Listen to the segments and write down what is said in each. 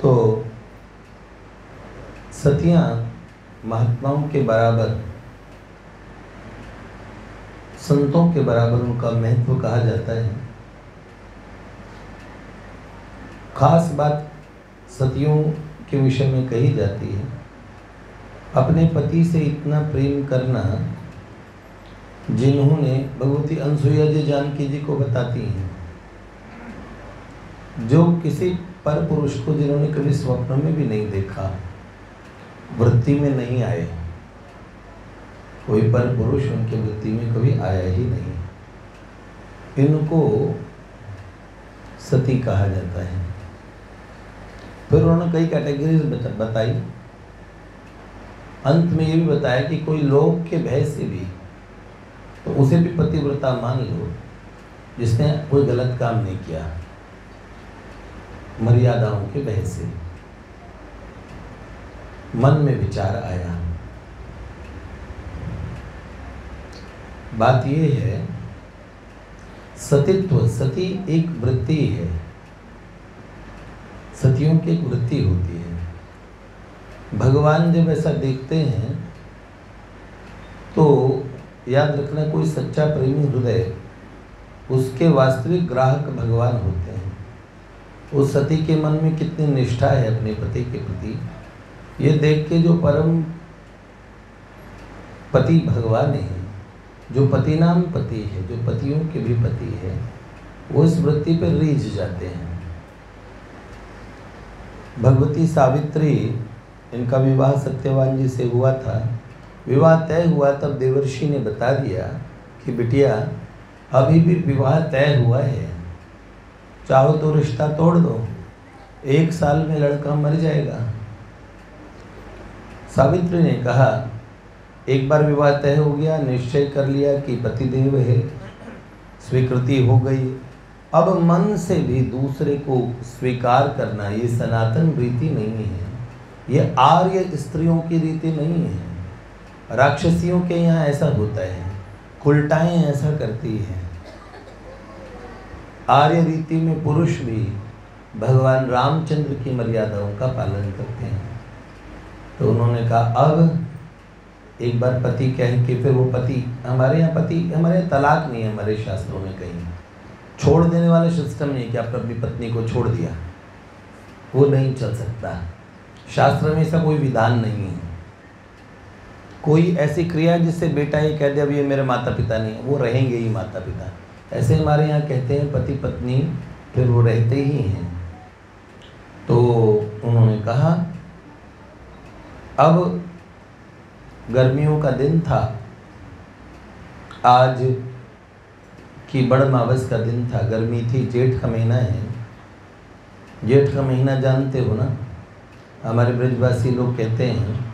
तो सतियां महात्माओं के बराबर, संतों के बराबर उनका महत्व कहा जाता है। खास बात सतियों के विषय में कही जाती है, अपने पति से इतना प्रेम करना जिन्होंने भगवती अनसुईया जी जानकी जी को बताती हैं, जो किसी पर पुरुष को जिन्होंने कभी स्वप्न में भी नहीं देखा, वृत्ति में नहीं आए, कोई पर पुरुष उनके वृत्ति में कभी आया ही नहीं, इनको सती कहा जाता है। फिर उन्होंने कई कैटेगरीज बताई। अंत में ये भी बताया कि कोई लोभ के भय से भी, तो उसे भी पतिव्रता मान लो, जिसने कोई गलत काम नहीं किया, मर्यादाओं के भय से मन में विचार आया। बात ये है, सतीत्व, सती एक वृत्ति है, सतियों की एक वृत्ति होती है। भगवान जब ऐसा देखते हैं तो याद रखना, कोई सच्चा प्रेमी हृदय उसके वास्तविक ग्राहक भगवान होते हैं। उस सती के मन में कितनी निष्ठा है अपने पति के प्रति, ये देख के जो परम पति भगवान है, जो पति नाम पति है, जो पतियों के भी पति है, वो इस वृत्ति पर रीझ जाते हैं। भगवती सावित्री, इनका विवाह सत्यवान जी से हुआ था। विवाह तय हुआ तब देवर्षि ने बता दिया कि बिटिया अभी भी विवाह तय हुआ है, चाहो तो रिश्ता तोड़ दो, 1 साल में लड़का मर जाएगा। सावित्री ने कहा, एक बार विवाह तय हो गया, निश्चय कर लिया कि पतिदेव है, स्वीकृति हो गई, अब मन से भी दूसरे को स्वीकार करना ये सनातन रीति नहीं है, ये आर्य स्त्रियों की रीति नहीं है। राक्षसियों के यहाँ ऐसा होता है, उल्टाएं ऐसा करती है। आर्य रीति में पुरुष भी भगवान रामचंद्र की मर्यादाओं का पालन करते हैं। तो उन्होंने कहा, अब एक बार पति कह के, फिर वो पति, हमारे यहाँ पति, हमारे यहाँ तलाक नहीं है, हमारे शास्त्रों में कहीं छोड़ देने वाला सिस्टम नहीं कि आपने अपनी पत्नी को छोड़ दिया, वो नहीं चल सकता। शास्त्र में ऐसा कोई विधान नहीं है। कोई ऐसी क्रिया जिससे बेटा ये कह दे अब ये मेरे माता पिता नहीं है, वो रहेंगे ही माता पिता, ऐसे हमारे यहाँ कहते हैं पति पत्नी, फिर वो रहते ही हैं। तो उन्होंने कहा, अब गर्मियों का दिन था, आज की बड़ मावस का दिन था, गर्मी थी, जेठ का महीना है। जेठ का महीना जानते हो ना, हमारे ब्रजवासी लोग कहते हैं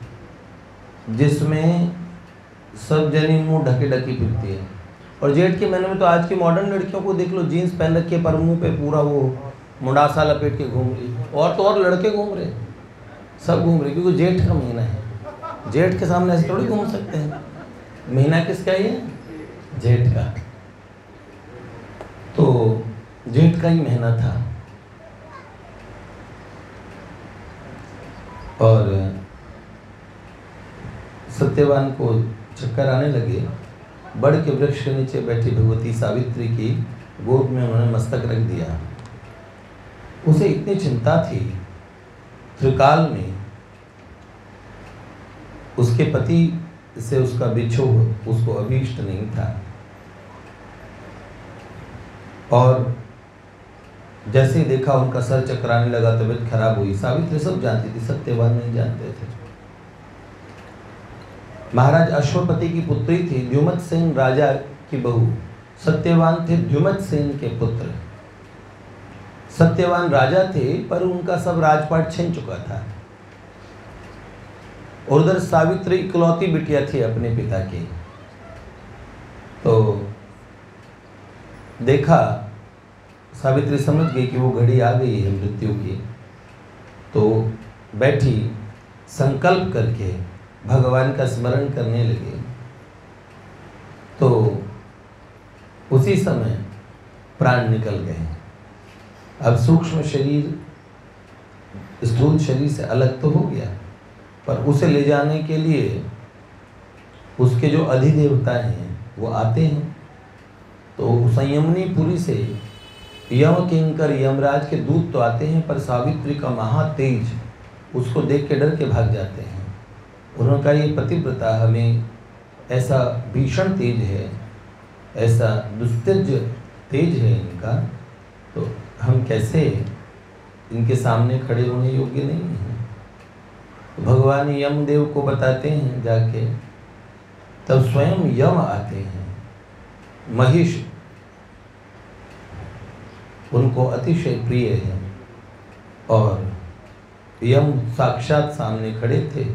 जिसमें सब जनी मुंह ढके ढकी फिरती है। और जेठ के महीने में तो आज की मॉडर्न लड़कियों को देख लो, जीन्स पहन रखी है पर मुंह पे पूरा वो मुंडासा लपेट के घूम रही, और तो और लड़के घूम रहे, सब घूम रहे, क्योंकि जेठ का महीना है। जेठ के सामने ऐसे थोड़ी घूम सकते हैं। महीना किसका ये? जेठ का। तो जेठ का ही महीना था और सत्यवान को चक्कर आने लगे। बड़ के वृक्ष के नीचे बैठी भगवती सावित्री की गोद में उन्होंने मस्तक रख दिया। उसे इतनी चिंता थी, त्रिकाल में उसके पति से उसका बिछोह उसको अभीष्ट नहीं था। और जैसे ही देखा उनका सर चकराने लगा, तबीयत खराब हुई। सावित्री सब जानती थी, सत्यवान नहीं जानते थे। महाराज अश्वपति की पुत्री थी, द्युमत सेन राजा की बहू। सत्यवान थे द्युमत सेन के पुत्र। सत्यवान राजा थे पर उनका सब राजपाट छिन चुका था। और उधर सावित्री इकलौती बिटिया थी अपने पिता की। तो देखा, सावित्री समझ गई कि वो घड़ी आ गई है मृत्यु की। तो बैठी, संकल्प करके भगवान का स्मरण करने लगे। तो उसी समय प्राण निकल गए। अब सूक्ष्म शरीर स्थूल शरीर से अलग तो हो गया, पर उसे ले जाने के लिए उसके जो अधिदेवता हैं वो आते हैं। तो संयमनी पुरी से यम किंकर यमराज के दूत तो आते हैं, पर सावित्री का महातेज उसको देख के डर के भाग जाते हैं। उन्होंने कहा ये पतिव्रता हमें ऐसा भीषण तेज है, ऐसा दुस्तेज तेज है इनका, तो हम कैसे इनके सामने खड़े होने योग्य नहीं हैं। तो भगवान यमदेव को बताते हैं जाके, तब स्वयं यम आते हैं। महिष उनको अतिशय प्रिय है और यम साक्षात सामने खड़े थे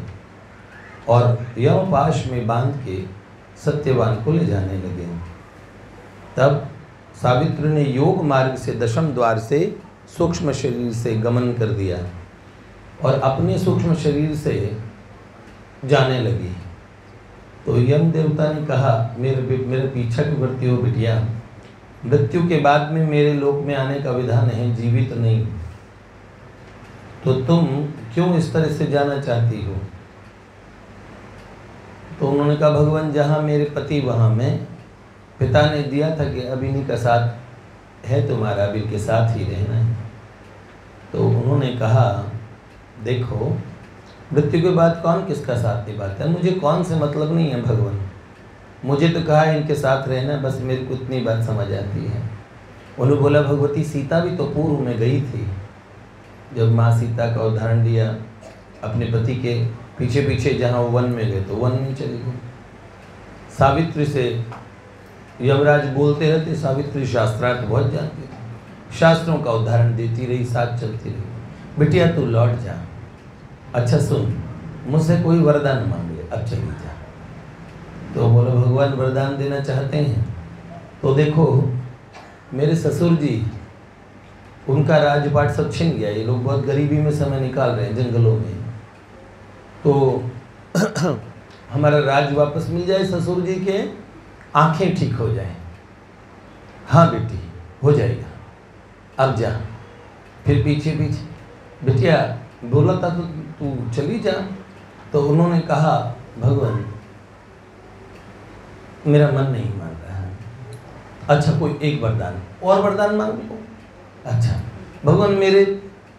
और यम पाश में बांध के सत्यवान को ले जाने लगे। तब सावित्री ने योग मार्ग से दशम द्वार से सूक्ष्म शरीर से गमन कर दिया और अपने सूक्ष्म शरीर से जाने लगी। तो यम देवता ने कहा, मेरे पीछा क्यों करती हो बिटिया, मृत्यु के बाद में मेरे लोक में आने का विधान है, जीवित नहीं, तो तुम क्यों इस तरह से जाना चाहती हो। तो उन्होंने कहा, भगवान जहाँ मेरे पति वहाँ मैं, पिता ने दिया था कि अब इन्हीं का साथ है तुम्हारा, अब इनके साथ ही रहना है। तो उन्होंने कहा, देखो मृत्यु के बाद कौन किसका साथ निभाता है, मुझे कौन से मतलब नहीं है भगवान, मुझे तो कहा इनके साथ रहना, बस मेरे को इतनी बात समझ आती है। उन्होंने बोला, भगवती सीता भी तो पूर्व में गई थी, जब माँ सीता का उदाहरण दिया अपने पति के पीछे पीछे, जहाँ वो वन में गए तो वन में चली गई। सावित्री से यमराज बोलते रहते, सावित्री शास्त्रार्थ बहुत जानती थी, शास्त्रों का उदाहरण देती रही, साथ चलती रही। बिटिया तू लौट जा, अच्छा सुन, मुझसे कोई वरदान मांग ले, अब चली जा। तो बोला, भगवान वरदान देना चाहते हैं तो देखो मेरे ससुर जी, उनका राजपाट सब छिन गया, ये लोग बहुत गरीबी में समय निकाल रहे हैं जंगलों में, तो हमारा राज वापस मिल जाए, ससुर जी के आंखें ठीक हो जाए। हाँ बेटी हो जाएगा, अब जा। फिर पीछे पीछे, बिटिया बोला था तो तू चली जा। तो उन्होंने कहा, भगवान मेरा मन नहीं मान रहा है, अच्छा कोई एक वरदान और वरदान मांग लो। अच्छा भगवान मेरे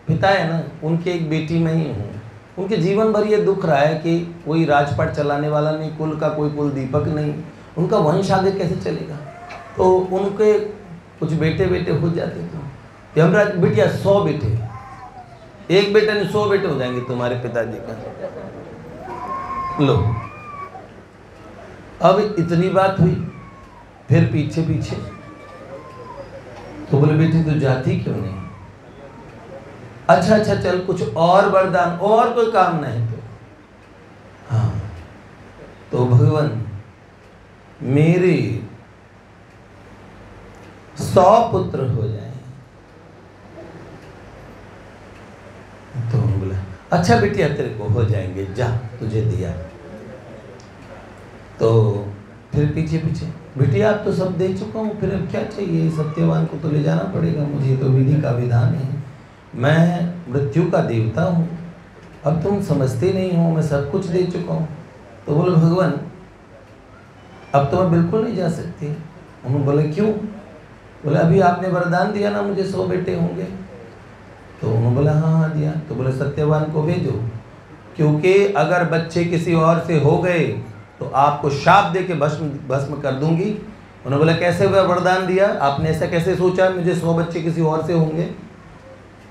पिता है ना, उनके एक बेटी मैं ही हूँ, उनके जीवन भर ये दुख रहा है कि कोई राजपाट चलाने वाला नहीं, कुल का कोई कुल दीपक नहीं, उनका वंश आगे कैसे चलेगा। तो उनके कुछ बेटे बेटे हो जाते तो यमराज, बिटिया 100 बेटे, एक बेटे ने 100 बेटे हो जाएंगे तुम्हारे पिताजी का। लो अब इतनी बात हुई, फिर पीछे पीछे तो बोले, बेटी तू जाती क्यों नहीं। अच्छा अच्छा चल कुछ और वरदान, और कोई काम नहीं तो। हाँ तो भगवान मेरे 100 पुत्र हो जाए। तो बोला, अच्छा बिटिया तेरे को हो जाएंगे, जा तुझे दिया। तो फिर पीछे पीछे, बिटिया आप तो सब दे चुका हूँ, फिर अब क्या चाहिए, सत्यवान को तो ले जाना पड़ेगा, मुझे तो विधि का विधान है, मैं मृत्यु का देवता हूँ, अब तुम समझते नहीं हो, मैं सब कुछ दे चुका हूँ। तो बोले, भगवान अब तो मैं बिल्कुल नहीं जा सकती। उन्होंने बोले, क्यों। बोले, अभी आपने वरदान दिया ना मुझे 100 बेटे होंगे। तो उन्होंने बोला, हाँ हाँ दिया। तो बोले, सत्यवान को भेजो, क्योंकि अगर बच्चे किसी और से हो गए तो आपको शाप दे के भस्म कर दूंगी। उन्होंने बोला, कैसे वह वरदान दिया आपने, ऐसा कैसे सोचा मुझे 100 बच्चे किसी और से होंगे।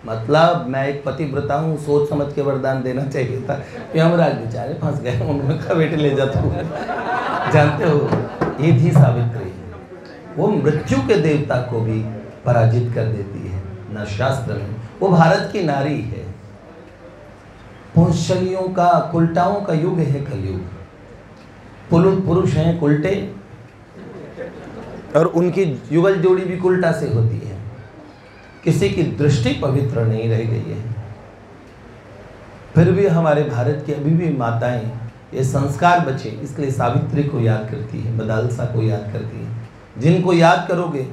मतलब मैं एक पतिव्रता हूँ, सोच समझ के वरदान देना चाहिए था। यमराज बेचारे फंस गए, उन्होंने कहा बेटे ले जाता हूँ। जानते हो ये थी सावित्री, वो मृत्यु के देवता को भी पराजित कर देती है न शास्त्र में। वो भारत की नारी है। पुंसलियों का, कुलटाओं का युग है कलयुग। पुरुष हैं कुलटे और उनकी युगल जोड़ी भी कुलटा से होती है। किसी की दृष्टि पवित्र नहीं रह गई है। फिर भी हमारे भारत की अभी भी माताएं ये संस्कार बचे, इसलिए सावित्री को याद करती है, मदालसा को याद करती है। जिनको याद करोगे,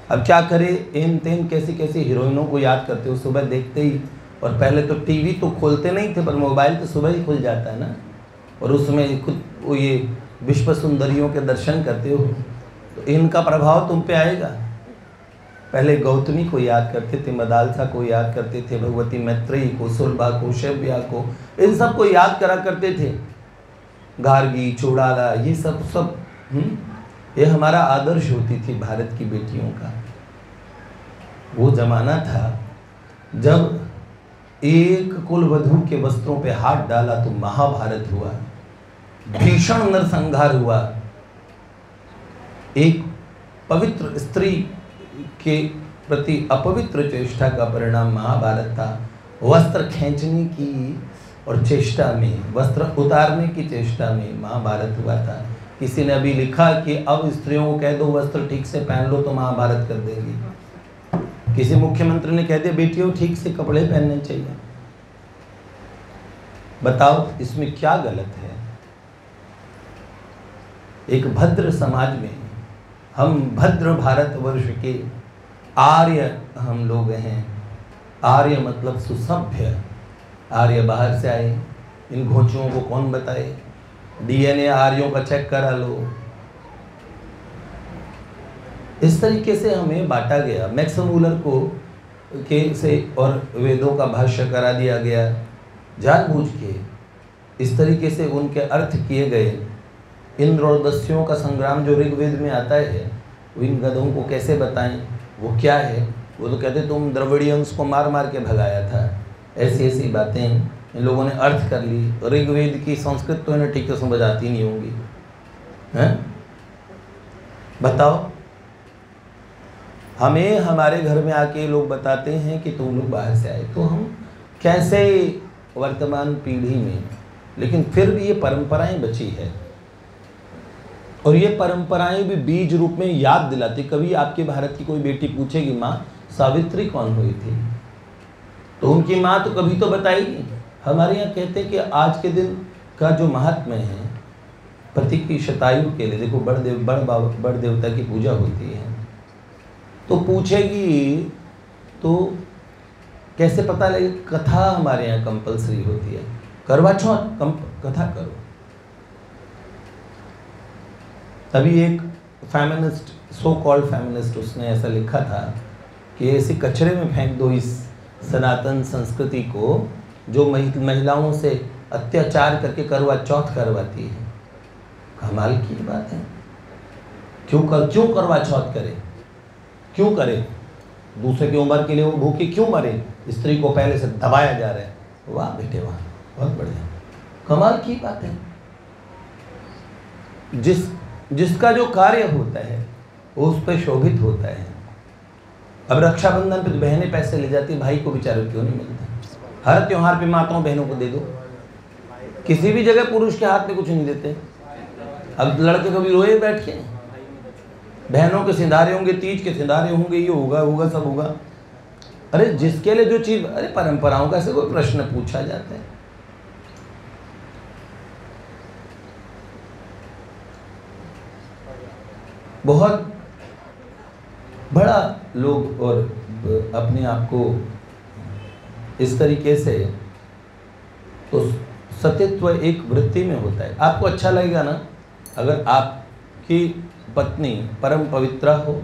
अब क्या करे, इन तेन कैसी कैसी हीरोइनों को याद करते हो। सुबह देखते ही और पहले तो टीवी तो खोलते नहीं थे, पर मोबाइल तो सुबह ही खुल जाता है ना, और उसमें खुद वो ये विश्व सुंदरियों के दर्शन करते हो, तो इनका प्रभाव तुम पे आएगा। पहले गौतमी को याद करते थे, मदालसा को याद करते थे, भगवती मैत्रेयी को, सुलभा को, शैव्या को, इन सब को याद करा करते थे। गार्गी, चौड़ाला, ये सब ये हमारा आदर्श होती थी भारत की बेटियों का। वो जमाना था जब एक कुल वधू के वस्त्रों पे हाथ डाला तो महाभारत हुआ, भीषण नरसंहार हुआ। एक पवित्र स्त्री के प्रति अपवित्र चेष्टा का परिणाम महाभारत था। वस्त्र खींचने की और चेष्टा में, वस्त्र उतारने की चेष्टा में महाभारत हुआ था। किसी ने अभी लिखा कि अब स्त्रियों को कह दो वस्त्र ठीक से पहन लो तो महाभारत कर देंगी। किसी मुख्यमंत्री ने कह दिया बेटियों ठीक से कपड़े पहनने चाहिए। बताओ इसमें क्या गलत है? एक भद्र समाज में हम भद्र भारतवर्ष के आर्य हम लोग हैं। आर्य मतलब सुसभ्य। आर्य बाहर से आए, इन घोंचुओं को कौन बताए? डीएनए आर्यों का चेक करा लो। इस तरीके से हमें बांटा गया। मैक्स मूलर को के से और वेदों का भाष्य करा दिया गया जानबूझ के। इस तरीके से उनके अर्थ किए गए। इंद्र और दस्युओं का संग्राम जो ऋग्वेद में आता है, वो इन गधों को कैसे बताएं? वो क्या है? वो तो कहते तुम द्रविडियंस को मार मार के भगाया था। ऐसी ऐसी बातें इन लोगों ने अर्थ कर ली। ऋग्वेद की संस्कृत तो इन्हें ठीक से समझ आती नहीं होंगी, हैं? बताओ, हमें हमारे घर में आके लोग बताते हैं कि तुम लोग बाहर से आए, तो हम कैसे वर्तमान पीढ़ी में, लेकिन फिर भी ये परंपराएं बची है। और ये परंपराएं भी बीज रूप में याद दिलाती। कभी आपके भारत की कोई बेटी पूछेगी माँ सावित्री कौन हुई थी, तो उनकी माँ तो कभी तो बताएगी। हमारे यहाँ कहते हैं कि आज के दिन का जो महात्म्य है पति की शतायु के लिए, देखो बड़ देवता की पूजा होती है, तो पूछेगी तो कैसे पता लगे? कथा हमारे यहाँ कंपलसरी होती है। करवा चौथ कथा करो। तभी एक फेमिनिस्ट, सो कॉल्ड फेमिनिस्ट, उसने ऐसा लिखा था कि ऐसे कचरे में फेंक दो इस सनातन संस्कृति को जो महिलाओं से अत्याचार करके करवा चौथ करवाती है। कमाल की बात है। क्यों करवा चौथ करे? क्यों करे? दूसरे की उम्र के लिए वो भूखी क्यों मरे? स्त्री को पहले से दबाया जा रहा है। वाह बेटे वाह, बहुत बढ़िया, कमाल की बात है। जिसका जो कार्य होता है वो उस पर शोभित होता है। अब रक्षाबंधन पे तो बहनें पैसे ले जाती, भाई को बेचारे क्यों नहीं मिलता? हर त्योहार पे माताओं बहनों को दे दो। किसी भी जगह पुरुष के हाथ में कुछ नहीं देते। अब लड़के कभी रोए बैठ के? बहनों के सिंधारे होंगे, तीज के सिंधारे होंगे, ये होगा सब होगा। अरे जिसके लिए जो चीज, अरे परंपराओं का ऐसे कोई प्रश्न पूछा जाता है? बहुत बड़ा लोग और अपने आप को इस तरीके से, तो सतीत्व एक वृत्ति में होता है। आपको अच्छा लगेगा ना अगर आपकी पत्नी परम पवित्रा हो?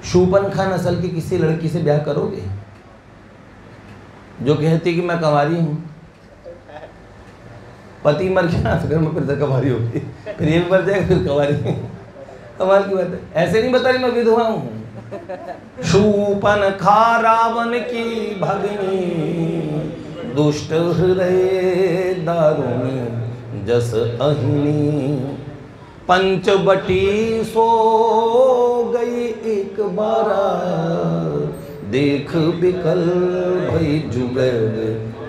शूपनखा नस्ल की किसी लड़की से ब्याह करोगे जो कहती कि मैं कंवारी हूँ? पति मर गया तो घर में फिर से कंवारी होगी, फिर ये भी मर जाएगा फिर कंवारी। कमाल की बात है। ऐसे नहीं बता रही मैं विधवा हूँ। शूपनखा रावण की भगिनी, दुष्ट हृदय दारुणी जस अहिनी, पंचवटी सो गई एक बारा, देख बिकल भई जुगल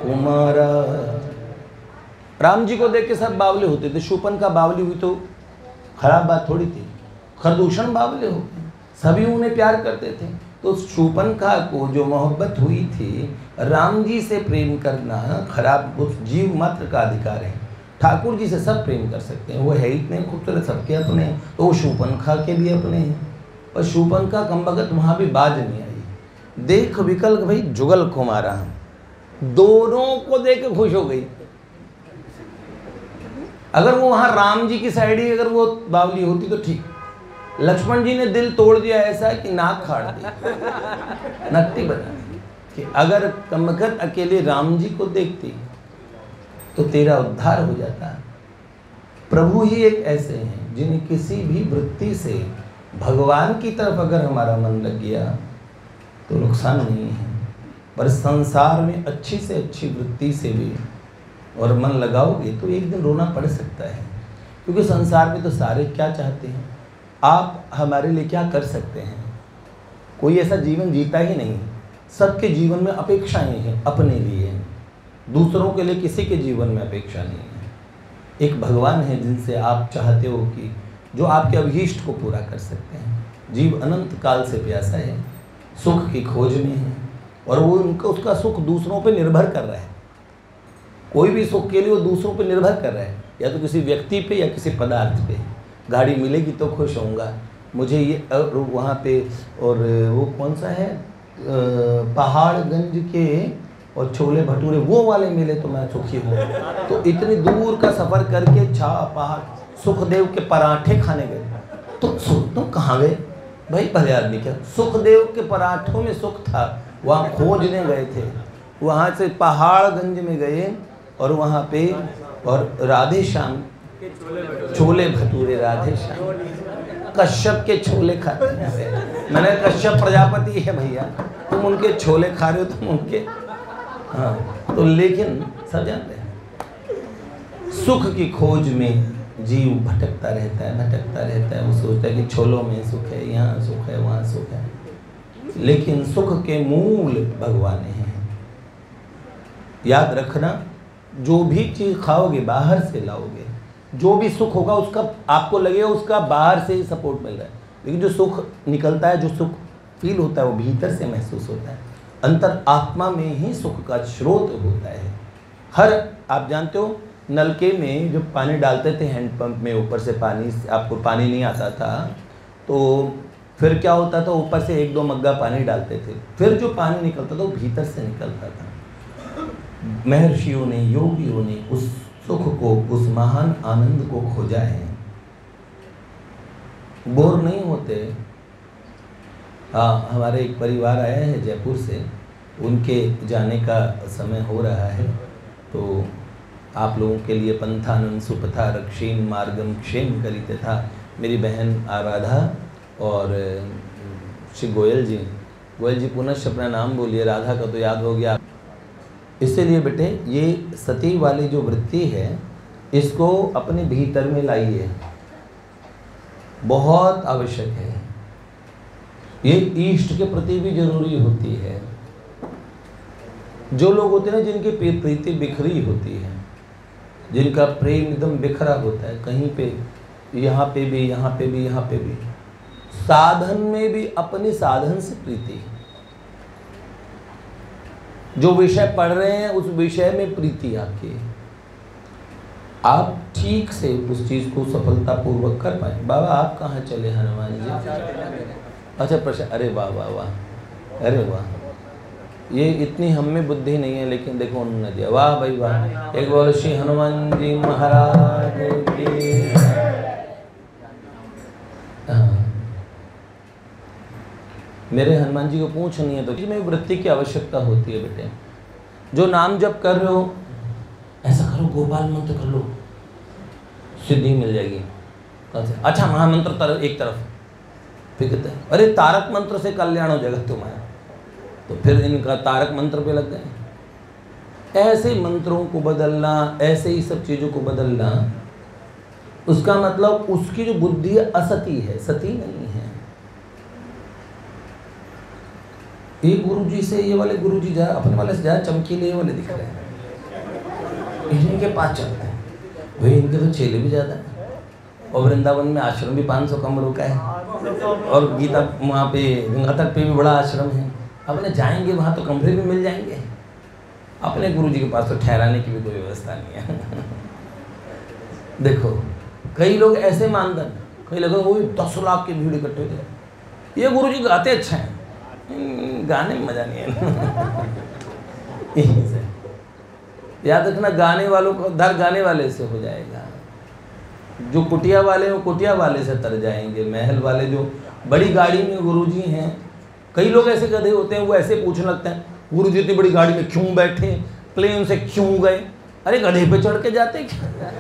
कुमारा। राम जी को देख के सब बावले होते थे। शूपनखा बावली हुई तो खराब बात थोड़ी थी। खरदूषण बावले हो गए, सभी उन्हें प्यार करते थे। तो शूपनखा को जो मोहब्बत हुई थी, राम जी से प्रेम करना खराब, उस जीव मात्र का अधिकार है। ठाकुर जी से सब प्रेम कर सकते हैं, वो है इतने खूबसूरत, सबके अपने हैं, तो वो शूपनखा के भी अपने हैं। पर शूपनखा कमबख्त वहाँ भी बाज नहीं आई। देख विकल भाई जुगल कुमारा, दोनों को देख के खुश हो गई। अगर वो वहां राम जी की साइड ही अगर वो बावली होती तो ठीक, लक्ष्मण जी ने दिल तोड़ दिया ऐसा कि नाक फाड़ दी, नट्टी बना दी कि अगर कमकत अकेले राम जी को देखती तो तेरा उद्धार हो जाता। प्रभु ही एक ऐसे हैं जिन्हें किसी भी वृत्ति से भगवान की तरफ अगर हमारा मन लग गया तो नुकसान नहीं है, पर संसार में अच्छी से अच्छी वृत्ति से भी और मन लगाओगे तो एक दिन रोना पड़ सकता है। क्योंकि संसार में तो सारे क्या चाहते हैं, आप हमारे लिए क्या कर सकते हैं। कोई ऐसा जीवन जीता ही नहीं, सबके जीवन में अपेक्षाएं हैं, अपने लिए, दूसरों के लिए किसी के जीवन में अपेक्षा नहीं है। एक भगवान है जिनसे आप चाहते हो कि जो आपके अभीष्ट को पूरा कर सकते हैं। जीव अनंत काल से प्यासा है, सुख की खोज में है, और वो उनका उसका सुख दूसरों पे निर्भर कर रहा है। कोई भी सुख के लिए वो दूसरों पे निर्भर कर रहा है, या तो किसी व्यक्ति पे या किसी पदार्थ पे। गाड़ी मिलेगी तो खुश होऊंगा, मुझे ये वहाँ पे, और वो कौन सा है पहाड़गंज के और छोले भटूरे वो वाले मिले तो मैं सुखी हूँ। तो इतनी दूर का सफ़र करके पहाड़ सुखदेव के पराठे खाने गए, तो तुम कहाँ गए भाई, भले आदमी क्या, सुखदेव के पराठों में सुख था, वहाँ खोजने गए थे। वहाँ से पहाड़गंज में गए और वहाँ पे, और राधे श्याम छोले भटूरे, राधे श्याम कश्यप के छोले खाते हैं। मैंने कश्यप प्रजापति है भैया, तुम उनके छोले खा रहे हो, तुम उनके, हाँ। तो लेकिन सब जानते हैं सुख की खोज में जीव भटकता रहता है। वो सोचता है कि छोलों में सुख है, यहाँ सुख है, वहाँ सुख है, लेकिन सुख के मूल भगवान हैं। याद रखना, जो भी चीज़ खाओगे बाहर से लाओगे, जो भी सुख होगा उसका आपको लगेगा उसका बाहर से ही सपोर्ट मिल रहा है, लेकिन जो सुख निकलता है, जो सुख फील होता है, वो भीतर से महसूस होता है। अंतर आत्मा में ही सुख का स्रोत होता है। हर, आप जानते हो नलके में जो पानी डालते थे हैंडपंप में, ऊपर से पानी, आपको पानी नहीं आता था तो फिर क्या होता था, ऊपर से 1-2 मग्गा पानी डालते थे, फिर जो पानी निकलता था वो भीतर से निकलता था। महर्षियों ने, योगियों ने उस सुख को, उस महान आनंद को खोजा है, बोर नहीं होते। हाँ, हमारे एक परिवार आया है जयपुर से, उनके जाने का समय हो रहा है, तो आप लोगों के लिए पंथानन सुपथा रक्षीन मार्गम क्षेम करिते था। मेरी बहन आराधा और श्री गोयल जी पुनश्च अपना नाम बोलिए, राधा का तो याद हो गया। इसलिए बेटे ये सती वाली जो वृत्ति है इसको अपने भीतर में लाइए, बहुत आवश्यक है। ये इष्ट के प्रति भी जरूरी होती है। जो लोग होते हैं ना जिनकी प्रीति बिखरी होती है, जिनका प्रेम एकदम बिखरा होता है, कहीं पे यहाँ पे भी, यहाँ पे भी, यहाँ पे भी, साधन में भी अपने साधन से प्रीति, जो विषय पढ़ रहे हैं उस विषय में प्रीति आपकी, आप ठीक से उस चीज़ को सफलतापूर्वक कर पाए। बाबा आप कहाँ चले हनुमान जी? अच्छा प्रश्न, अरे वाह वाह वाह, अरे वाह, ये इतनी हम में बुद्धि नहीं है, लेकिन देखो उन्होंने दिया, वाह भाई वाह। एक बोलो श्री हनुमान जी महाराज की। मेरे हनुमान जी को पूछ नहीं है तो इसमें वृत्ति की आवश्यकता होती है बेटे। जो नाम जप कर रहे हो ऐसा करो, गोपाल मंत्र कर लो, सिद्धि मिल जाएगी। अच्छा महामंत्र एक तरफ, फिर कहते हैं अरे तारक मंत्र से कल्याण हो जाएगा तुम्हारा, तो फिर इनका तारक मंत्र पे लग गए। ऐसे मंत्रों को बदलना, ऐसे ही सब चीज़ों को बदलना, उसका मतलब उसकी जो बुद्धि असती है, सती नहीं है। ये गुरुजी से, ये वाले गुरुजी जा अपने वाले से ज़्यादा चमकीले वाले दिख रहे हैं, इनके पास चलते हैं भाई, इनके तो चेले भी ज़्यादा हैं, और वृंदावन में आश्रम भी 500 कमरों का है, और गीता वहाँ पे गंगा तट पे भी बड़ा आश्रम है। अपने जाएंगे वहाँ तो कमरे भी मिल जाएंगे, अपने गुरुजी के पास तो ठहराने की भी कोई व्यवस्था नहीं है। देखो कई लोग ऐसे मानदंड, कई लोग वो 10 लाख की भीड़ इकट्ठे थे, ये गुरुजी गाते अच्छा हैं, गाने में मजा नहीं है। याद रखना, गाने वालों को उद्धार गाने वाले से हो जाएगा। जो कुटिया वाले वो कुटिया वाले से तर जाएंगे। महल वाले जो बड़ी गाड़ी में गुरुजी हैं, कई लोग ऐसे गधे होते हैं, वो ऐसे पूछने लगते हैं गुरुजी इतनी बड़ी गाड़ी में क्यों बैठे, प्लेन से क्यों गए। अरे गधे पे चढ़ के जाते क्या,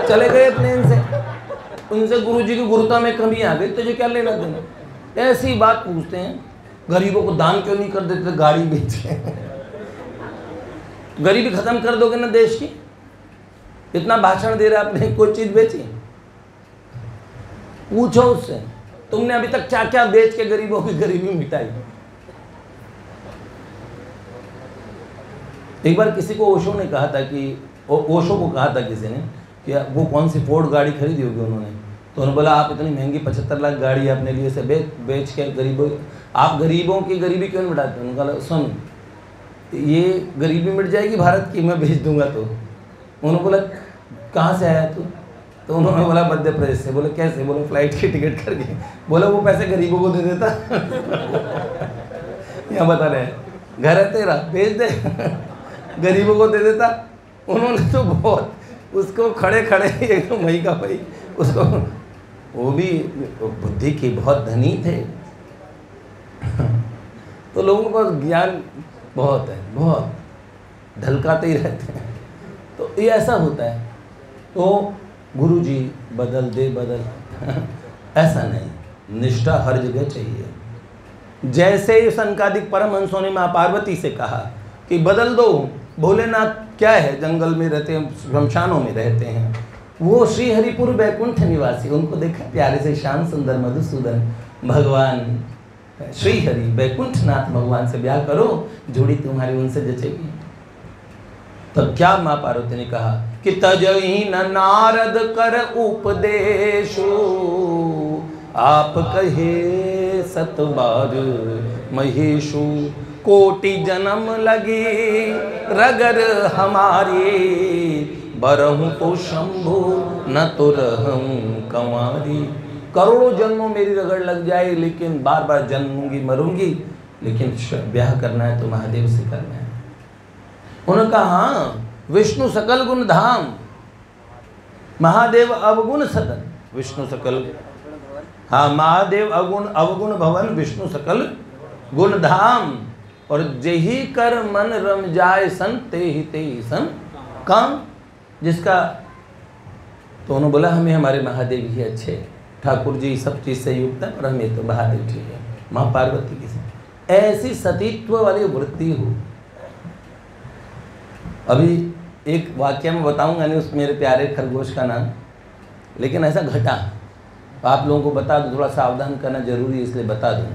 चले गए प्लेन से, उनसे गुरुजी की गुरुता में कमी आ गई, तुझे क्या लेना देना। ऐसी बात पूछते हैं। गरीबों को दान क्यों नहीं कर देते, गाड़ी बेचे। गरीबी खत्म कर दोगे ना देश की। इतना भाषण दे रहे आपने, कोई चीज बेची? पूछो उससे, तुमने अभी तक क्या क्या बेच के गरीबों की गरीबी मिटाई। एक बार किसी को ओशो ने कहा था कि, ओशो को कहा था किसी ने कि वो कौन सी फोर्ड गाड़ी खरीदी होगी उन्होंने, तो उन्होंने बोला आप इतनी महंगी 75 लाख गाड़ी अपने लिए से बेच के गरीबों, आप गरीबों की गरीबी क्यों नहीं मिटाते। उन्होंने कहा सुन, ये गरीबी मिट जाएगी भारत की, मैं भेज दूंगा। तो उन्होंने बोला कहाँ से आया तू, तो उन्होंने बोला मध्य प्रदेश से। बोले कैसे, बोले फ्लाइट की टिकट करके। बोला वो पैसे गरीबों को दे देता। यहाँ बता रहे हैं, घर है तेरा, भेज दे, गरीबों को दे देता। उन्होंने तो बहुत उसको खड़े खड़े एकदम वही का भाई उसको, वो भी बुद्धि के बहुत धनी थे। तो लोगों के पास ज्ञान बहुत है, बहुत ढलकाते ही रहते हैं। तो ये ऐसा होता है। तो गुरुजी बदल दे बदल, ऐसा नहीं, निष्ठा हर जगह चाहिए। जैसे सनकादिक परमहंसों ने माँ पार्वती से कहा कि बदल दो, भोलेनाथ क्या है, जंगल में रहते हैं, शमशानों में रहते हैं। वो श्री हरिपुर बैकुंठ निवासी, उनको देखा प्यारे से श्याम सुंदर मधुसूदन भगवान श्री हरि बैकुंठनाथ भगवान से ब्याह करो, जोड़ी तुम्हारी उनसे जचेगी। तब क्या माँ पार्वती ने कहा कि तजहि न नारद कर उपदेशो, आप कहे सतबार महेशु, कोटि जन्म लगी रगर हमारी, बरहूं तो शंभु न तो रहूं कंवारी। करोड़ों जन्मों मेरी रगड़ लग जाए, लेकिन बार बार जन्मूंगी मरूंगी, लेकिन ब्याह करना है तो महादेव से करना है। उन्होंने कहा हाँ, विष्णु सकल गुण धाम, महादेव अवगुण सदन। विष्णु सकल, हाँ, महादेव अवगुण अवगुण भवन, विष्णु सकल गुण धाम। और जेही कर मन रम जाए सन, ते ही सन काम। जिसका, तो उन्होंने बोला हमें हमारे महादेव ही अच्छे, ठाकुर जी सब चीज़ से युक्त है, पर हमें तो महादेव ठीक है। माँ पार्वती की ऐसी सतीत्व वाली वृत्ति हो। अभी एक वाक्य में बताऊंगा नहीं उस मेरे प्यारे खरगोश का नाम, लेकिन ऐसा घटा, आप लोगों को बता दूं, थोड़ा सावधान करना जरूरी है इसलिए बता दूं।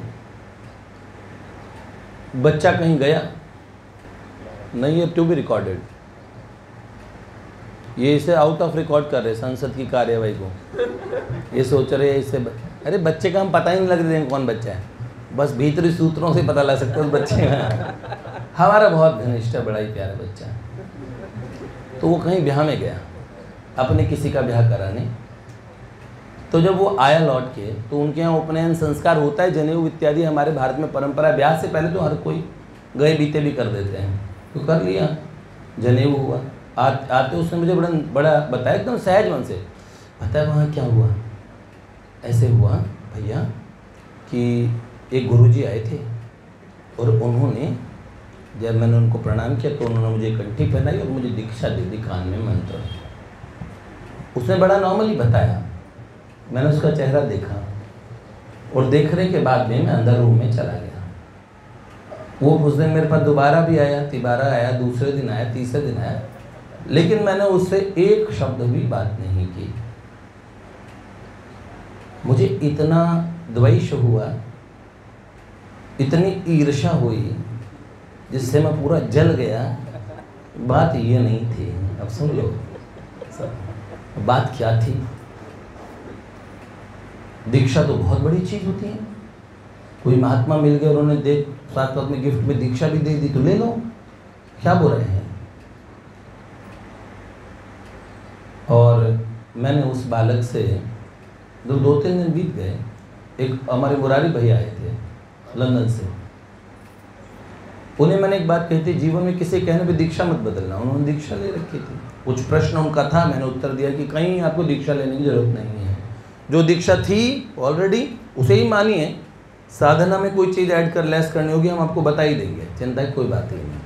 बच्चा कहीं गया नहीं, है टू बी रिकॉर्डेड, ये इसे आउट ऑफ रिकॉर्ड कर रहे संसद की कार्यवाही को। ये सोच रहे हैं इससे अरे बच्चे का हम पता ही नहीं लग रहे हैं कौन बच्चा है, बस भीतरी सूत्रों से पता लग सकता है उस बच्चे का। हमारा बहुत घनिष्ठ बड़ा ही प्यारा बच्चा। तो वो कहीं ब्याह में गया, अपने किसी का ब्याह कराने। तो जब वो आया लौट के, तो उनके यहाँ उपनयन संस्कार होता है, जनेऊ इत्यादि हमारे भारत में परंपरा। ब्याह से पहले तो हर कोई गए बीते भी कर देते हैं, तो कर लिया, जनेऊ हुआ। आते उसने मुझे बड़ा बताया, एकदम सहज मन से बताया वहाँ क्या हुआ। ऐसे हुआ भैया कि एक गुरुजी आए थे और उन्होंने, जब मैंने उनको प्रणाम किया तो उन्होंने मुझे कंठी पहनाई और मुझे दीक्षा दे दी कान में मंत्र। उसने बड़ा नॉर्मली बताया, मैंने उसका चेहरा देखा और देखने के बाद में मैं अंदर रूम में चला गया। वो उस दिन मेरे पास दोबारा भी आया, तिबारा आया, दूसरे दिन आया, तीसरे दिन आया, लेकिन मैंने उससे एक शब्द भी बात नहीं की। मुझे इतना द्वेष हुआ, इतनी ईर्ष्या हुई, जिससे मैं पूरा जल गया। बात ये नहीं थी, अब सुन लो बात क्या थी। दीक्षा तो बहुत बड़ी चीज होती है। कोई महात्मा मिल गए, उन्होंने दे साथ साथ में गिफ्ट में दीक्षा भी दे दी, तो ले लो, क्या बोल रहे हैं। और मैंने उस बालक से जब 2-3 दिन बीत गए, एक हमारे मुरारी भैया आए थे लंदन से, उन्हें मैंने एक बात कही थी, जीवन में किसी कहने पे दीक्षा मत बदलना। उन्होंने दीक्षा ले रखी थी, कुछ प्रश्न उनका था, मैंने उत्तर दिया कि कहीं आपको दीक्षा लेने की जरूरत नहीं है, जो दीक्षा थी ऑलरेडी उसे ही मानिए। साधना में कोई चीज़ ऐड कर लेस करनी होगी हम आपको बता ही देंगे, चिंता की कोई बात ही नहीं।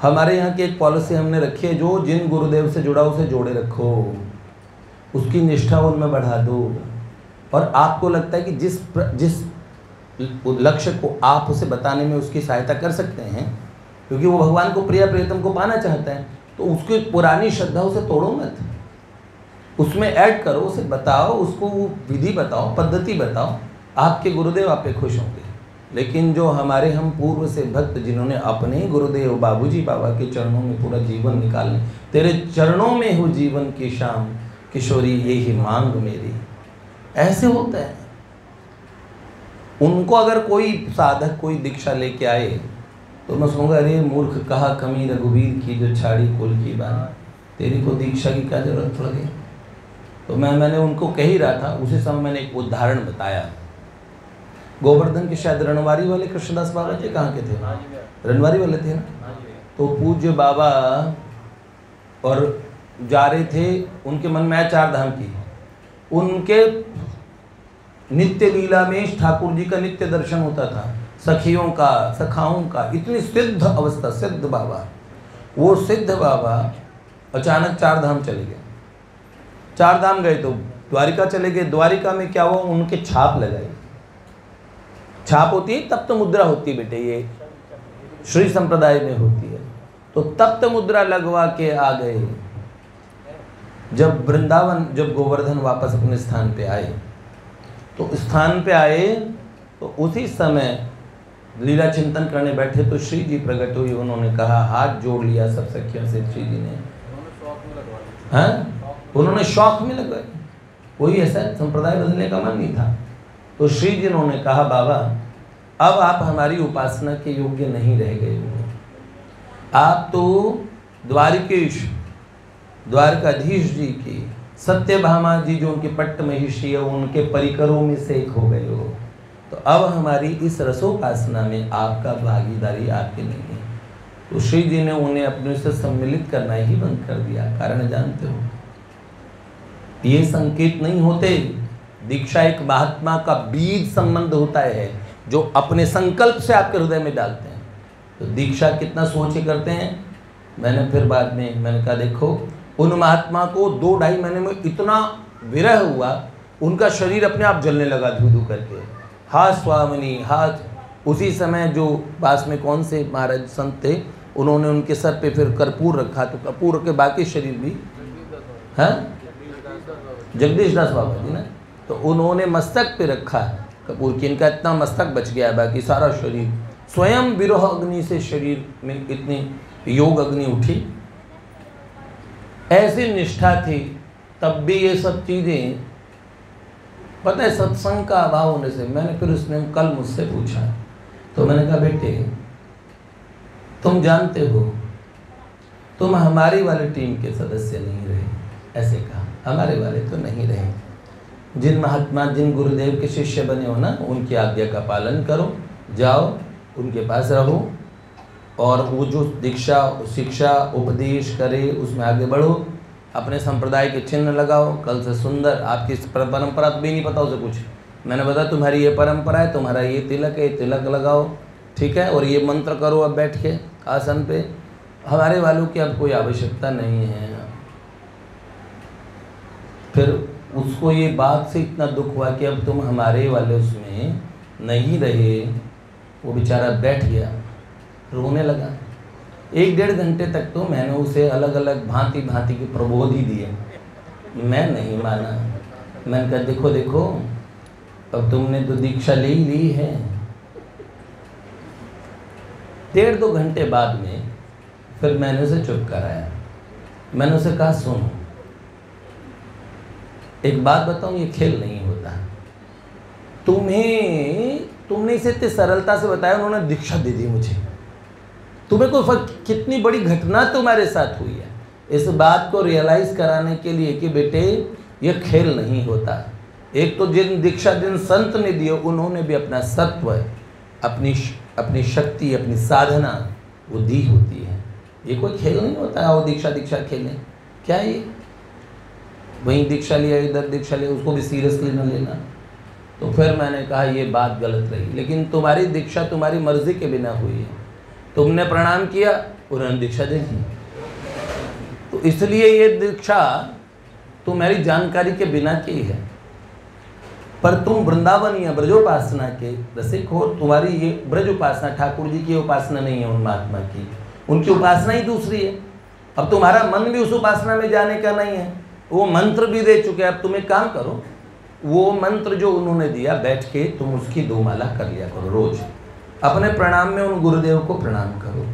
हमारे यहाँ की एक पॉलिसी हमने रखी है, जो जिन गुरुदेव से जुड़ा उसे जोड़े रखो, उसकी निष्ठा उनमें बढ़ा दो। और आपको लगता है कि जिस लक्ष्य को आप उसे बताने में उसकी सहायता कर सकते हैं, क्योंकि वो भगवान को प्रिय प्रियतम को पाना चाहता है, तो उसकी पुरानी श्रद्धा उसे तोड़ो मत, उसमें ऐड करो, उसे बताओ, उसको वो विधि बताओ, पद्धति बताओ, आपके गुरुदेव आप पे खुश होंगे। लेकिन जो हमारे हम पूर्व से भक्त जिन्होंने अपने गुरुदेव बाबूजी बाबा के चरणों में पूरा जीवन निकालने, तेरे चरणों में हो जीवन की शाम किशोरी यही मांग मेरी, ऐसे होता है। उनको अगर कोई साधक कोई दीक्षा लेके आए तो मैं कहूँगा अरे मूर्ख कहा कमी रघुवीर की जो छाड़ी कुल की बात, तेरी को दीक्षा की क्या जरूरत पड़ गई। तो मैंने उनको कह ही रहा था, उसी समय मैंने एक उदाहरण बताया। गोवर्धन के शायद रणवारी वाले कृष्णदास बाबा जी कहाँ के थे, रणवारी वाले थे ना। तो पूज्य बाबा और जा रहे थे, उनके मन में आया चार धाम की, उनके नित्य लीला में ठाकुर जी का नित्य दर्शन होता था, सखियों का सखाओं का, इतनी सिद्ध अवस्था, सिद्ध बाबा। वो सिद्ध बाबा अचानक चार धाम चले गए। चार धाम गए तो द्वारिका चले गए। द्वारिका में क्या हुआ, उनके छाप लगाई। छाप होती है तप्त मुद्रा होती है बेटे, ये श्री संप्रदाय में होती है। तो तप्त मुद्रा लगवा के आ गए। जब वृंदावन, जब गोवर्धन वापस अपने स्थान पे आए, तो स्थान पे आए तो उसी समय लीला चिंतन करने बैठे तो श्री जी प्रकट हुई। उन्होंने कहा, हाथ जोड़ लिया सब सखियों से श्री जी ने, उन्होंने शौक में लगवाई। कोई ऐसा संप्रदाय बदलने का मन नहीं था। तो श्री जी ने कहा, बाबा अब आप हमारी उपासना के योग्य नहीं रह गए हो। आप तो द्वारिकेश द्वारकाधीश जी की सत्यभामा जी जो उनके पट्ट महिषी है, उनके परिकरों में से एक हो गए हो। तो अब हमारी इस रसोपासना में आपका भागीदारी आपकी नहीं है। तो श्री जी ने उन्हें अपने से सम्मिलित करना ही बंद कर दिया। कारण जानते हो, ये संकेत नहीं होते। दीक्षा एक महात्मा का बीज संबंध होता है जो अपने संकल्प से आपके हृदय में डालते हैं। तो दीक्षा कितना सोच के करते हैं। मैंने फिर बाद में मैंने कहा, देखो उन महात्मा को 2-2.5 महीने में इतना विरह हुआ, उनका शरीर अपने आप जलने लगा धू धू करके। हाथ स्वामिनी हाथ। उसी समय जो पास में कौन से महाराज संत थे, उन्होंने उनके सर पे फिर कर्पूर रखा, तो कर्पूर के बाकी शरीर भी, हाँ जगदीश दास बाबा जी ना, तो उन्होंने मस्तक पे रखा कपूर की। इनका इतना मस्तक बच गया, बाकी सारा शरीर स्वयं विरह अग्नि से शरीर में इतनी योग अग्नि उठी। ऐसी निष्ठा थी। तब भी ये सब चीज़ें, पता है सत्संग का अभाव होने से। मैंने फिर उसने कल मुझसे पूछा, तो मैंने कहा, बेटे तुम जानते हो तुम हमारी वाली टीम के सदस्य नहीं रहे। ऐसे कहा, हमारे वाले तो नहीं रहे। जिन महात्मा जिन गुरुदेव के शिष्य बने हो ना, उनकी आज्ञा का पालन करो, जाओ उनके पास रहो, और वो जो दीक्षा शिक्षा उपदेश करे उसमें आगे बढ़ो। अपने संप्रदाय के चिन्ह लगाओ। कल से सुंदर आपकी परंपरा तो भी नहीं पता उसे कुछ, मैंने बताया तुम्हारी ये परंपरा है, तुम्हारा ये तिलक है, तिलक लगाओ, ठीक है, और ये मंत्र करो अब बैठ के आसन पे। हमारे वालों की अब कोई आवश्यकता नहीं है। फिर उसको ये बात से इतना दुख हुआ कि अब तुम हमारे वाले उसमें नहीं रहे। वो बेचारा बैठ गया, रोने लगा। 1-1.5 घंटे तक तो मैंने उसे अलग अलग भांति भांति के प्रबोध ही दिए। मैं नहीं माना। मैंने कहा, देखो देखो अब तुमने तो दीक्षा ले ही ली है। 1.5-2 घंटे बाद में फिर मैंने उसे चुप कराया। मैंने उसे कहा, सुनो एक बात बताऊं, ये खेल नहीं होता। तुमने इसे इतनी सरलता से बताया, उन्होंने दीक्षा दे दी मुझे। तुम्हें कोई फर्क, कितनी बड़ी घटना तुम्हारे साथ हुई है। इस बात को रियलाइज कराने के लिए कि बेटे ये खेल नहीं होता। एक तो जिन दीक्षा जिन संत ने दिए, उन्होंने भी अपना सत्व अपनी शक्ति, अपनी साधना वो दी होती है। ये कोई खेल नहीं होता है, आओ दीक्षा खेलें, क्या है ये? वहीं दीक्षा लिया, इधर दीक्षा लिया, उसको भी सीरियसली न लेना। तो फिर मैंने कहा ये बात गलत रही, लेकिन तुम्हारी दीक्षा तुम्हारी मर्जी के बिना हुई है। तुमने प्रणाम किया, उन्होंने दीक्षा दे दी, तो इसलिए ये दीक्षा तुम्हारी जानकारी के बिना की है। पर तुम वृंदावन या ब्रजोपासना के रसिक हो, तुम्हारी ये ब्रज उपासना, ठाकुर जी की उपासना नहीं है उन महात्मा की, उनकी उपासना ही दूसरी है। अब तुम्हारा मन भी उस उपासना में जाने का नहीं है, वो मंत्र भी दे चुके। अब तुम एक काम करो, वो मंत्र जो उन्होंने दिया बैठ के तुम उसकी 2 माला कर लिया करो रोज। अपने प्रणाम में उन गुरुदेव को प्रणाम करो,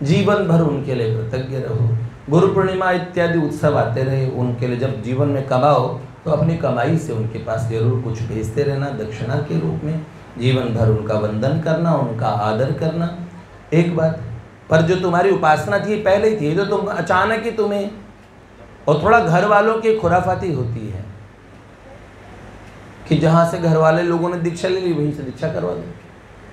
जीवन भर उनके लिए कृतज्ञ रहो। गुरु पूर्णिमा इत्यादि उत्सव आते रहे, उनके लिए जब जीवन में कमाओ तो अपनी कमाई से उनके पास जरूर कुछ भेजते रहना दक्षिणा के रूप में। जीवन भर उनका वंदन करना, उनका आदर करना, एक बात। पर जो तुम्हारी उपासना थी पहले ही थी, तो तुम अचानक ही तुम्हें, और थोड़ा घर वालों की खुराफाती होती है कि जहाँ से घर वाले लोगों ने दीक्षा ले ली वहीं से दीक्षा करवा दो।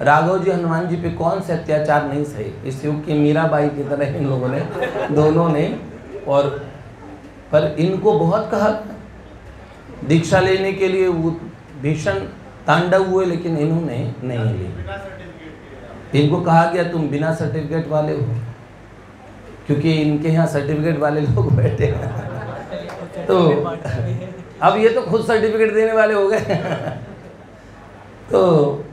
राघव जी हनुमान जी पे कौन से अत्याचार नहीं सहे, इस युग की मीराबाई की तरह इन लोगों ने, दोनों ने। और पर इनको बहुत कहा दीक्षा लेने के लिए, वो भीषण तांडव हुए, लेकिन इन्होंने नहीं ली। इनको कहा गया तुम बिना सर्टिफिकेट वाले हो, क्योंकि इनके यहाँ सर्टिफिकेट वाले लोग बैठे हैं। तो अब ये तो खुद सर्टिफिकेट देने वाले हो गए। तो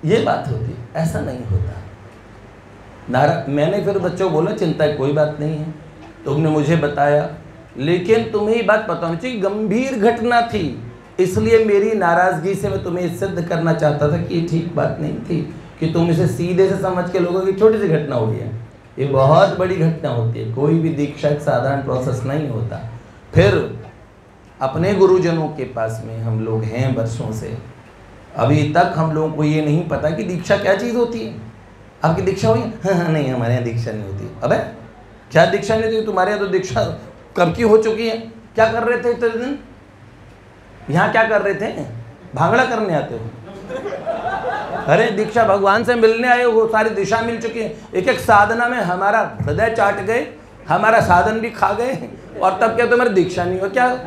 ये बात होती, ऐसा नहीं होता। मैंने फिर बच्चों बोला चिंता कोई बात नहीं है, तुमने मुझे बताया, लेकिन तुम्हें ये बात पता होनी चाहिए गंभीर घटना थी, इसलिए मेरी नाराजगी से मैं तुम्हें सिद्ध करना चाहता था कि ये ठीक बात नहीं थी कि तुम इसे सीधे से समझ के लोगों की छोटी सी घटना हुई है। ये बहुत बड़ी घटना होती है, कोई भी दीक्षा एक साधारण प्रोसेस नहीं होता। फिर अपने गुरुजनों के पास में हम लोग हैं वर्षों से, अभी तक हम लोगों को ये नहीं पता कि दीक्षा क्या चीज़ होती है। आपकी दीक्षा हुई? हाँ, नहीं हमारे यहाँ दीक्षा नहीं होती। अबे क्या दीक्षा नहीं होती? तुम्हारे यहाँ तो दीक्षा कब की हो चुकी है। क्या कर रहे थे इतने दिन यहाँ? क्या कर रहे थे? भांगड़ा करने आते हो? अरे दीक्षा भगवान से मिलने आए हो, सारी दिशा मिल चुकी है। एक एक साधना में हमारा हृदय चाट गए, हमारा साधन भी खा गए, और तब क्या तुम्हारी दीक्षा नहीं हो? क्या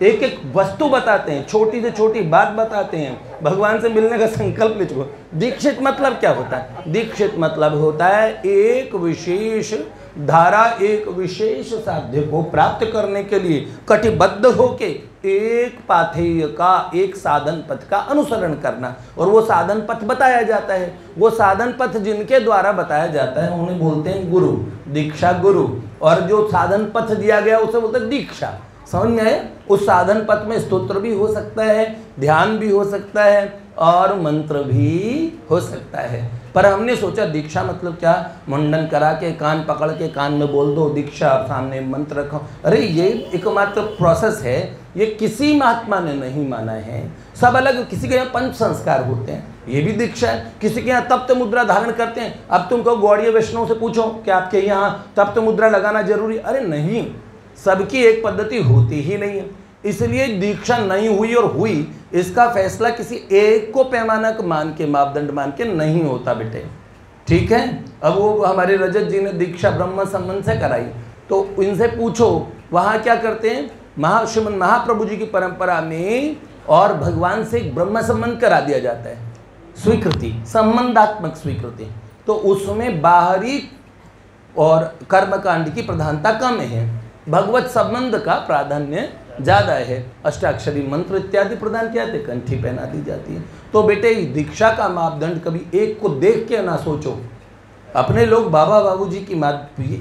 एक एक वस्तु बताते हैं, छोटी से छोटी बात बताते हैं, भगवान से मिलने का संकल्प ले चुको। दीक्षित मतलब क्या होता है? दीक्षित मतलब होता है एक विशेष धारा, एक विशेष साध्य को प्राप्त करने के लिए कटिबद्ध होके एक पाथेय का, एक साधन पथ का अनुसरण करना। और वो साधन पथ बताया जाता है, वो साधन पथ जिनके द्वारा बताया जाता है उन्हें बोलते हैं गुरु, दीक्षा गुरु। और जो साधन पथ दिया गया उसे बोलते हैं दीक्षा। समझ में आए? उस साधन पथ में स्तोत्र भी हो सकता है, ध्यान भी हो सकता है, और मंत्र भी हो सकता है। पर हमने सोचा दीक्षा मतलब क्या? मुंडन करा के कान पकड़ के कान में बोल दो दीक्षा, सामने मंत्र रखो। अरे ये एकमात्र प्रोसेस है, ये किसी महात्मा ने नहीं माना है। सब अलग, किसी के यहाँ पंच संस्कार होते हैं, ये भी दीक्षा है। किसी के यहाँ तप्त मुद्रा धारण करते हैं। अब तुमको गौड़ीय वैष्णव से पूछो कि आपके यहाँ तप्त मुद्रा लगाना जरूरी? अरे नहीं, सबकी एक पद्धति होती ही नहीं है। इसलिए दीक्षा नहीं हुई और हुई, इसका फैसला किसी एक को पैमानक मान के, मापदंड मान के नहीं होता बेटे, ठीक है। अब वो हमारे रजत जी ने दीक्षा ब्रह्म संबंध से कराई, तो इनसे पूछो वहाँ क्या करते हैं। श्रीमद महाप्रभु जी की परंपरा में और भगवान से ब्रह्म संबंध करा दिया जाता है, स्वीकृति, संबंधात्मक स्वीकृति। तो उसमें बाहरी और कर्मकांड की प्रधानता कम है, भगवत संबंध का प्राधान्य ज़्यादा है। अष्टाक्षरी मंत्र इत्यादि प्रदान किया जाते, कंठी पहना दी जाती है। तो बेटे दीक्षा का मापदंड कभी एक को देख के ना सोचो। अपने लोग बाबा बाबूजी की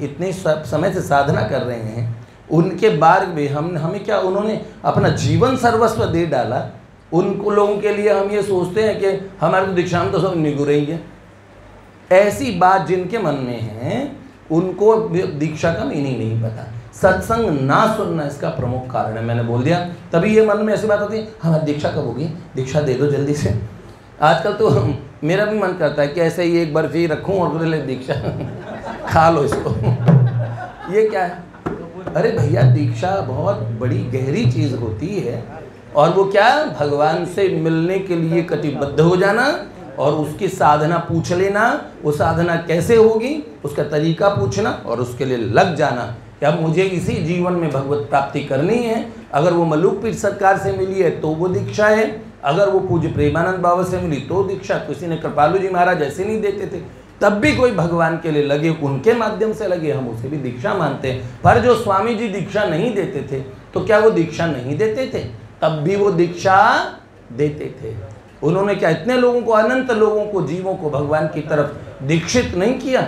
इतने समय से साधना कर रहे हैं, उनके बारे में हमें क्या, उन्होंने अपना जीवन सर्वस्व दे डाला। उनको लोगों के लिए हम ये सोचते हैं कि हमारे तो दीक्षा में तो सब निगुरे ही है। ऐसी बात जिनके मन में है उनको दीक्षा का मीनिंग नहीं पता। सत्संग ना सुनना इसका प्रमुख कारण है। मैंने बोल दिया, तभी ये मन में ऐसी बात होती है, हमारी दीक्षा कब होगी, दीक्षा दे दो जल्दी से। आजकल तो मेरा भी मन करता है कि ऐसे ही एक बर्फी रखूं और ले दीक्षा खा लो इसको। ये क्या है? अरे भैया दीक्षा बहुत बड़ी गहरी चीज़ होती है, और वो क्या, भगवान से मिलने के लिए कटिबद्ध हो जाना और उसकी साधना पूछ लेना, वो साधना कैसे होगी उसका तरीका पूछना और उसके लिए लग जाना कि अब मुझे इसी जीवन में भगवत प्राप्ति करनी है। अगर वो मलूक पीर सरकार से मिली है तो वो दीक्षा है, अगर वो पूज्य प्रेमानंद बाबा से मिली तो दीक्षा, किसी ने कृपालु जी महाराज ऐसे नहीं देते थे तब भी कोई भगवान के लिए लगे, उनके माध्यम से लगे, हम उसे भी दीक्षा मानते हैं। पर जो स्वामी जी दीक्षा नहीं देते थे तो क्या वो दीक्षा नहीं देते थे? तब भी वो दीक्षा देते थे। उन्होंने क्या इतने लोगों को, अनंत लोगों को, जीवों को भगवान की तरफ दीक्षित नहीं किया,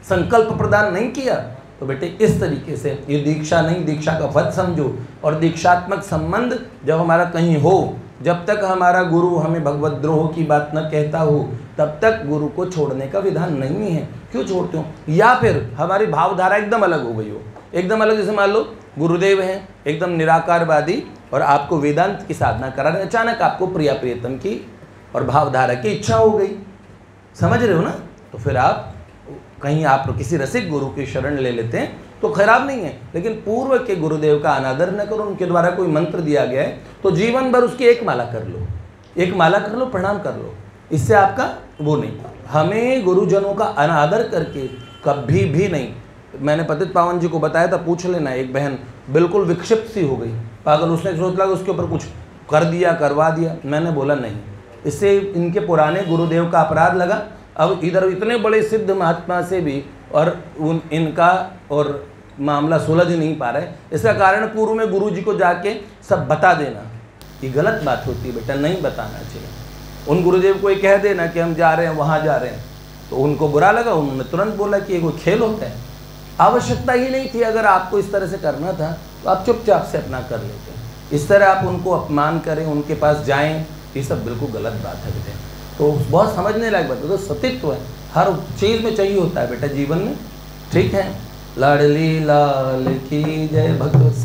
संकल्प प्रदान नहीं किया? तो बेटे इस तरीके से ये दीक्षा नहीं, दीक्षा का फल समझो। और दीक्षात्मक संबंध जब हमारा कहीं हो, जब तक हमारा गुरु हमें भगवत द्रोह की बात न कहता हो तब तक गुरु को छोड़ने का विधान नहीं है। क्यों छोड़ते हो? या फिर हमारी भावधारा एकदम अलग हो गई हो, एकदम अलग, जैसे मान लो गुरुदेव हैं एकदम निराकारवादी और आपको वेदांत की साधना करा रहे, अचानक आपको प्रिया प्रियतम की और भावधारा की इच्छा हो गई, समझ रहे हो ना? तो फिर आप कहीं आप किसी रसिक गुरु की शरण ले लेते हैं तो खराब नहीं है, लेकिन पूर्व के गुरुदेव का अनादर न करो। उनके द्वारा कोई मंत्र दिया गया है तो जीवन भर उसकी एक माला कर लो, एक माला कर लो, प्रणाम कर लो, इससे आपका वो नहीं। हमें गुरुजनों का अनादर करके कभी भी नहीं। मैंने पतित पावन जी को बताया था, पूछ लेना, एक बहन बिल्कुल विक्षिप्त सी हो गई, पागल, उसने सोच लगा उसके ऊपर कुछ कर दिया, करवा दिया। मैंने बोला नहीं, इससे इनके पुराने गुरुदेव का अपराध लगा। अब इधर इतने बड़े सिद्ध महात्मा से भी और इनका और मामला सुलझ नहीं पा रहे, इसका कारण पूर्व में गुरु जी को जाके सब बता देना, ये गलत बात होती है बेटा, नहीं बताना चाहिए। उन गुरुदेव को ये कह देना कि हम जा रहे हैं, वहाँ जा रहे हैं, तो उनको बुरा लगा, उन्होंने तुरंत बोला कि ये कोई खेल होता है। आवश्यकता ही नहीं थी, अगर आपको इस तरह से करना था तो आप चुपचाप से अपना कर लेते। इस तरह आप उनको अपमान करें, उनके पास जाएं, ये सब बिल्कुल गलत बात है बेटे। तो बहुत समझने लायक बात है। तो सतीत्व है, हर चीज़ में चाहिए होता है बेटा जीवन में, ठीक है। लाडली लाल की जय, भक्त